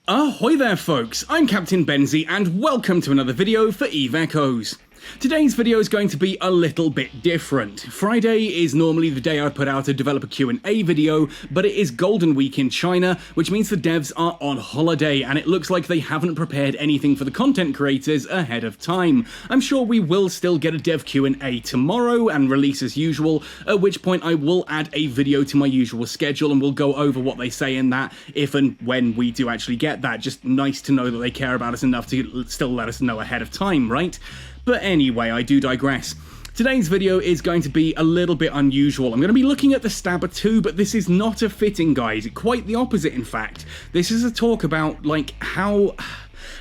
Ahoy there folks, I'm Captain Benzie and welcome to another video for Eve Echoes. Today's video is going to be a little bit different. Friday is normally the day I put out a developer Q&A video, but it is Golden Week in China, which means the devs are on holiday and it looks like they haven't prepared anything for the content creators ahead of time. I'm sure we will still get a dev Q&A tomorrow and release as usual, at which point I will add a video to my usual schedule and we'll go over what they say in that if and when we do actually get that. Just nice to know that they care about us enough to still let us know ahead of time, right? But anyway, I do digress. Today's video is going to be a little bit unusual. I'm going to be looking at the Stabber 2, but this is not a fitting guide. Quite the opposite, in fact. This is a talk about, like, how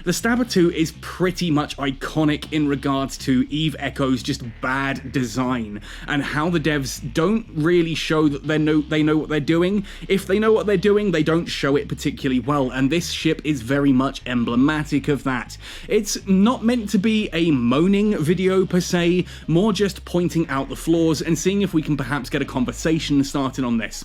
the Stabber 2 is pretty much iconic in regards to Eve Echoes' just bad design, and how the devs don't really show that they know what they're doing. If they know what they're doing, they don't show it particularly well, and this ship is very much emblematic of that. It's not meant to be a moaning video per se, more just pointing out the flaws and seeing if we can perhaps get a conversation started on this.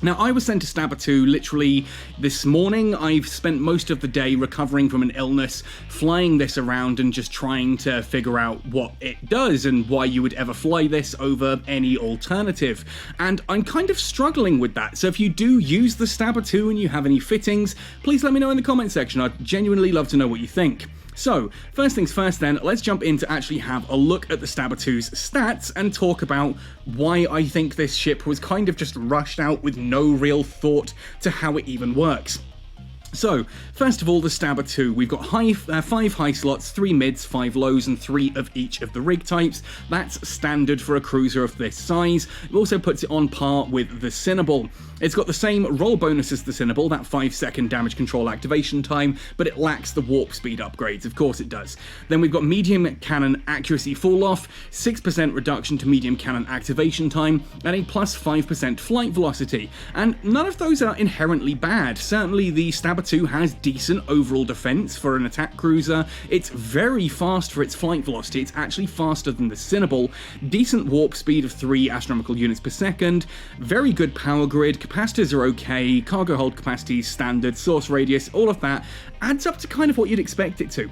Now, I was sent to Stabber 2 literally this morning. I've spent most of the day recovering from an illness, flying this around and just trying to figure out what it does and why you would ever fly this over any alternative. And I'm kind of struggling with that. So if you do use the Stabber 2 and you have any fittings, please let me know in the comment section. I'd genuinely love to know what you think. So, first things first then, let's jump in to actually have a look at the Stabber 2's stats and talk about why I think this ship was kind of just rushed out with no real thought to how it even works. So, first of all, the Stabber 2. We've got 5 high slots, 3 mids, 5 lows, and 3 of each of the rig types. That's standard for a cruiser of this size. It also puts it on par with the Cinnable. It's got the same roll bonus as the Cinnable, that 5-second damage control activation time, but it lacks the warp speed upgrades, of course it does. Then we've got medium cannon accuracy fall-off, 6% reduction to medium cannon activation time, and a plus 5% flight velocity. And none of those are inherently bad. Certainly the Stabber 2 has decent overall defense for an attack cruiser. It's very fast for its flight velocity. It's actually faster than the Cinnable. Decent warp speed of 3 astronomical units per second. Very good power grid. Capacitors are okay. Cargo hold capacity standard. Source radius, all of that adds up to kind of what you'd expect it to.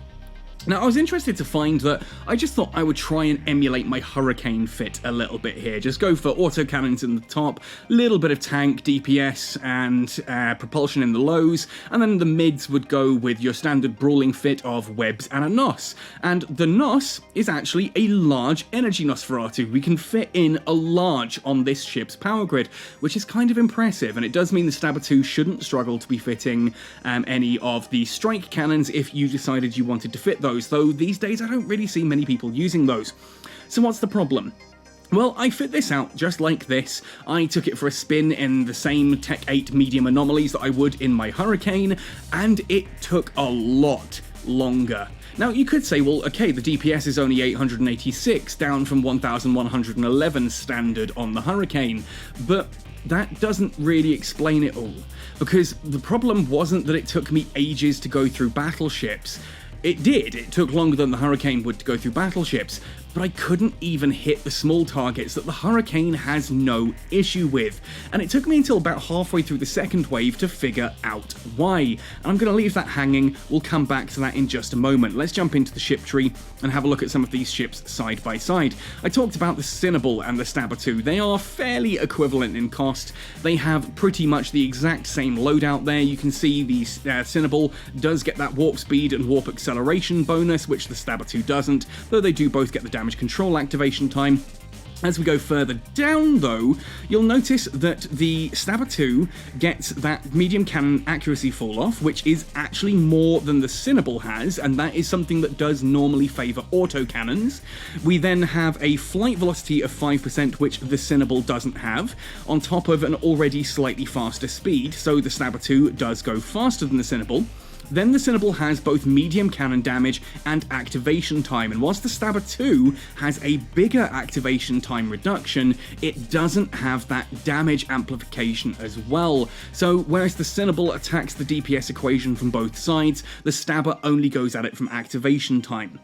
Now, I was interested to find that I just thought I would try and emulate my Hurricane fit a little bit here. Just go for autocannons in the top, little bit of tank, DPS, and propulsion in the lows, and then the mids would go with your standard brawling fit of webs and a NOS. And the NOS is actually a large energy Nosferatu. We can fit in a large on this ship's power grid, which is kind of impressive, and it does mean the Stabber 2 shouldn't struggle to be fitting any of the strike cannons if you decided you wanted to fit those. Though these days I don't really see many people using those. So what's the problem? Well, I fit this out just like this. I took it for a spin in the same Tech 8 medium anomalies that I would in my Hurricane, and it took a lot longer. Now, you could say, well, okay, the DPS is only 886, down from 1111 standard on the Hurricane, but that doesn't really explain it all, because the problem wasn't that it took me ages to go through battleships. It did. It took longer than the Hurricane would to go through battleships, but I couldn't even hit the small targets that the Hurricane has no issue with. And it took me until about halfway through the second wave to figure out why. And I'm going to leave that hanging. We'll come back to that in just a moment. Let's jump into the ship tree and have a look at some of these ships side by side. I talked about the Cinnable and the Stabber 2. They are fairly equivalent in cost. They have pretty much the exact same loadout there. You can see the Cinnable does get that warp speed and warp acceleration bonus, which the Stabber 2 doesn't, though they do both get the damage control activation time. As we go further down, though, you'll notice that the Stabber 2 gets that medium cannon accuracy fall-off, which is actually more than the Cinnable has, and that is something that does normally favour autocannons. We then have a flight velocity of 5%, which the Cinnable doesn't have, on top of an already slightly faster speed, so the Stabber 2 does go faster than the Cinnable. Then the Cinnable has both medium cannon damage and activation time, and whilst the Stabber 2 has a bigger activation time reduction, it doesn't have that damage amplification as well. So whereas the Cinnable attacks the DPS equation from both sides, the Stabber only goes at it from activation time.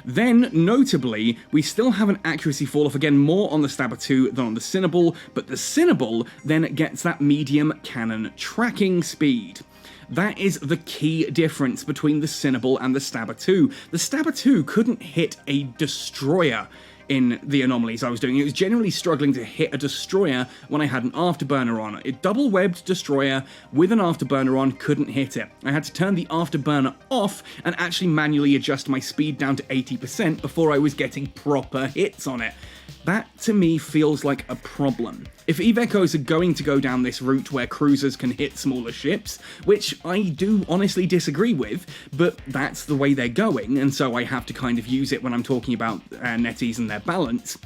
Then, notably, we still have an accuracy fall-off, again more on the Stabber 2 than on the Cinnable, but the Cinnable then gets that medium cannon tracking speed. That is the key difference between the Cinnable and the Stabber 2. The Stabber 2 couldn't hit a destroyer in the anomalies I was doing. It was generally struggling to hit a destroyer when I had an afterburner on. A double-webbed destroyer with an afterburner on couldn't hit it. I had to turn the afterburner off and actually manually adjust my speed down to 80% before I was getting proper hits on it. That, to me, feels like a problem. If Eve Echoes are going to go down this route where cruisers can hit smaller ships, which I do honestly disagree with, but that's the way they're going, and so I have to kind of use it when I'm talking about netties and their balance.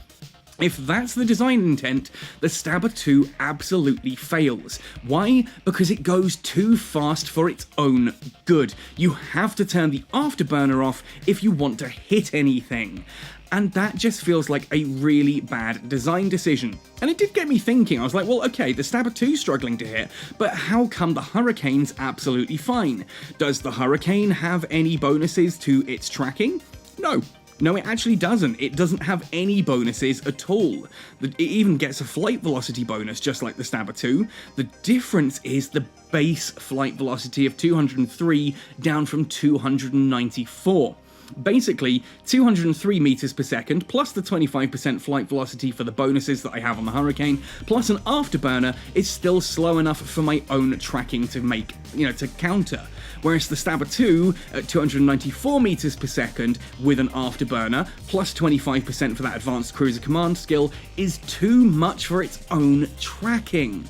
If that's the design intent, the Stabber 2 absolutely fails. Why? Because it goes too fast for its own good. You have to turn the afterburner off if you want to hit anything. And that just feels like a really bad design decision. And it did get me thinking. I was like, well, okay, the Stabber 2's struggling to hit, but how come the Hurricane's absolutely fine? Does the Hurricane have any bonuses to its tracking? No. No, it actually doesn't. It doesn't have any bonuses at all. It even gets a flight velocity bonus, just like the Stabber 2. The difference is the base flight velocity of 203 down from 294. Basically, 203 meters per second, plus the 25% flight velocity for the bonuses that I have on the Hurricane, plus an afterburner is still slow enough for my own tracking to make, to counter. Whereas the Stabber 2, at 294 meters per second, with an afterburner, plus 25% for that advanced cruiser command skill, is too much for its own tracking.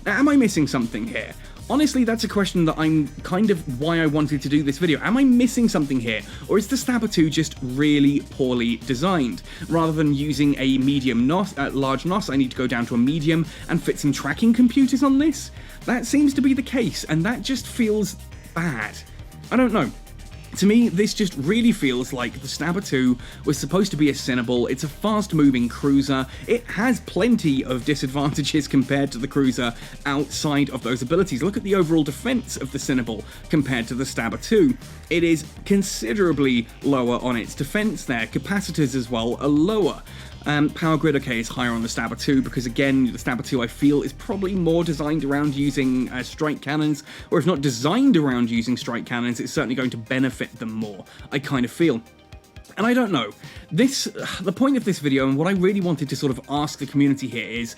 Now, am I missing something here? Honestly, that's a question that I'm kind of why I wanted to do this video. Am I missing something here? Or is the Stabber 2 just really poorly designed? Rather than using a medium NOS, large NOS, I need to go down to a medium and fit some tracking computers on this? That seems to be the case, and that just feels bad. I don't know. To me, this just really feels like the Stabber 2 was supposed to be a Cinnable. It's a fast-moving cruiser. It has plenty of disadvantages compared to the cruiser outside of those abilities. Look at the overall defense of the Cinnable compared to the Stabber 2. It is considerably lower on its defense there. Capacitors as well are lower. Power grid, okay, is higher on the Stabber 2 because, again, the Stabber 2 I feel is probably more designed around using strike cannons, or if not designed around using strike cannons, it's certainly going to benefit them more, I kind of feel. And I don't know. The point of this video, and what I really wanted to sort of ask the community here is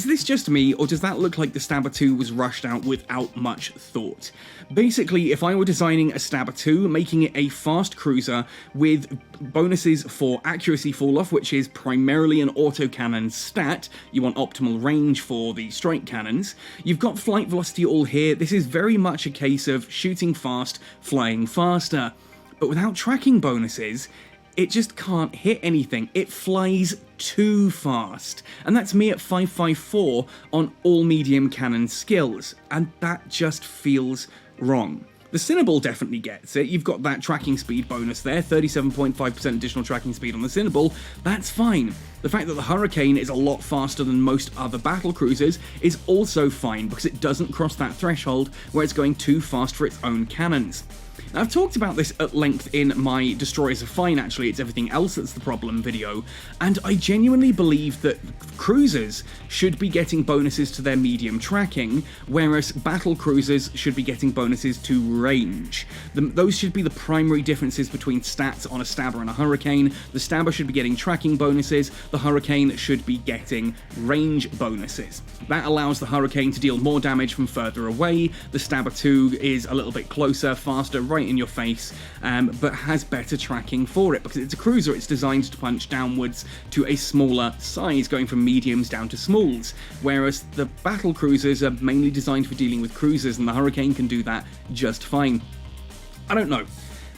this just me, or does that look like the Stabber 2 was rushed out without much thought? Basically, if I were designing a Stabber 2, making it a fast cruiser with bonuses for accuracy fall-off, which is primarily an autocannon stat, you want optimal range for the strike cannons, you've got flight velocity all here. This is very much a case of shooting fast, flying faster. But without tracking bonuses, it just can't hit anything. It flies too fast. And that's me at 554 on all medium cannon skills. And that just feels wrong. The Cinnable definitely gets it. You've got that tracking speed bonus there, 37.5% additional tracking speed on the Cinnable. That's fine. The fact that the Hurricane is a lot faster than most other battle cruisers is also fine because it doesn't cross that threshold where it's going too fast for its own cannons. Now, I've talked about this at length in my Destroyers Are Fine, actually, it's everything else that's the problem video, and I genuinely believe that cruisers should be getting bonuses to their medium tracking, whereas battle cruisers should be getting bonuses to range. Those should be the primary differences between stats on a Stabber and a Hurricane. The Stabber should be getting tracking bonuses, the Hurricane should be getting range bonuses. That allows the Hurricane to deal more damage from further away, the Stabber 2 is a little bit closer, faster, right in your face, but has better tracking for it because it's a cruiser. It's designed to punch downwards to a smaller size, going from mediums down to smalls, whereas the battle cruisers are mainly designed for dealing with cruisers, and the Hurricane can do that just fine. I don't know.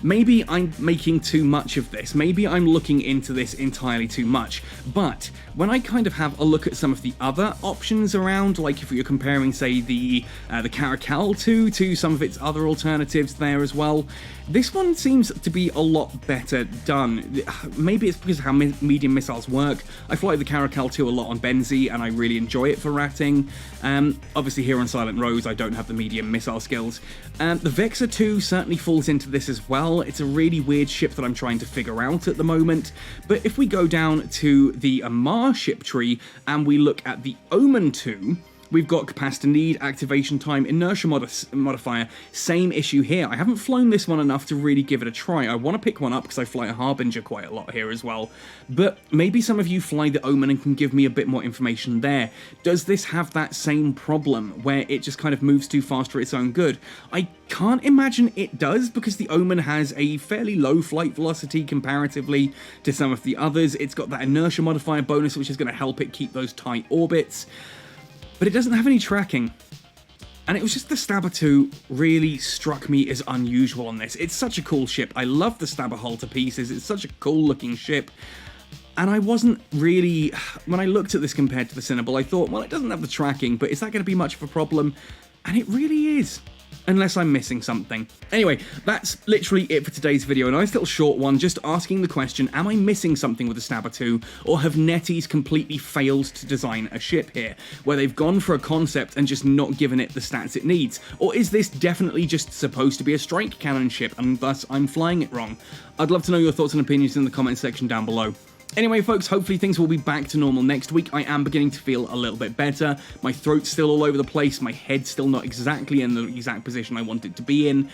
Maybe I'm making too much of this, maybe I'm looking into this entirely too much, but when I kind of have a look at some of the other options around, like if you're comparing, say, the Caracal 2 to some of its other alternatives there as well, this one seems to be a lot better done. Maybe it's because of how medium missiles work. I fly the Caracal 2 a lot on Benzie, and I really enjoy it for ratting. Obviously here on Silent Rose I don't have the medium missile skills. The Vexor 2 certainly falls into this as well. It's a really weird ship that I'm trying to figure out at the moment, but if we go down to the Amar ship tree and we look at the Omen 2, We've got capacitor need, activation time, inertia modifier, same issue here. I haven't flown this one enough to really give it a try. I want to pick one up because I fly a Harbinger quite a lot here as well. But maybe some of you fly the Omen and can give me a bit more information there. Does this have that same problem where it just kind of moves too fast for its own good? I can't imagine it does, because the Omen has a fairly low flight velocity comparatively to some of the others. It's got that inertia modifier bonus, which is going to help it keep those tight orbits. But it doesn't have any tracking. And it was just the Stabber 2 really struck me as unusual on this. It's such a cool ship. I love the Stabber hull to pieces. It's such a cool looking ship. And I wasn't really, when I looked at this compared to the Cinnable, I thought, well, it doesn't have the tracking, but is that going to be much of a problem? And it really is. Unless I'm missing something. Anyway, that's literally it for today's video. A nice little short one, just asking the question, am I missing something with the Stabber 2, or have NetEase completely failed to design a ship here, where they've gone for a concept and just not given it the stats it needs? Or is this definitely just supposed to be a strike cannon ship, and thus I'm flying it wrong? I'd love to know your thoughts and opinions in the comment section down below. Anyway, folks, hopefully things will be back to normal next week. I am beginning to feel a little bit better. My throat's still all over the place. My head's still not exactly in the exact position I want it to be in.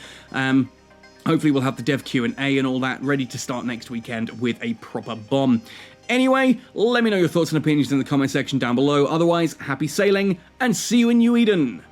Hopefully we'll have the dev Q&A and all that ready to start next weekend with a proper bomb. Anyway, let me know your thoughts and opinions in the comment section down below. Otherwise, happy sailing, and see you in New Eden!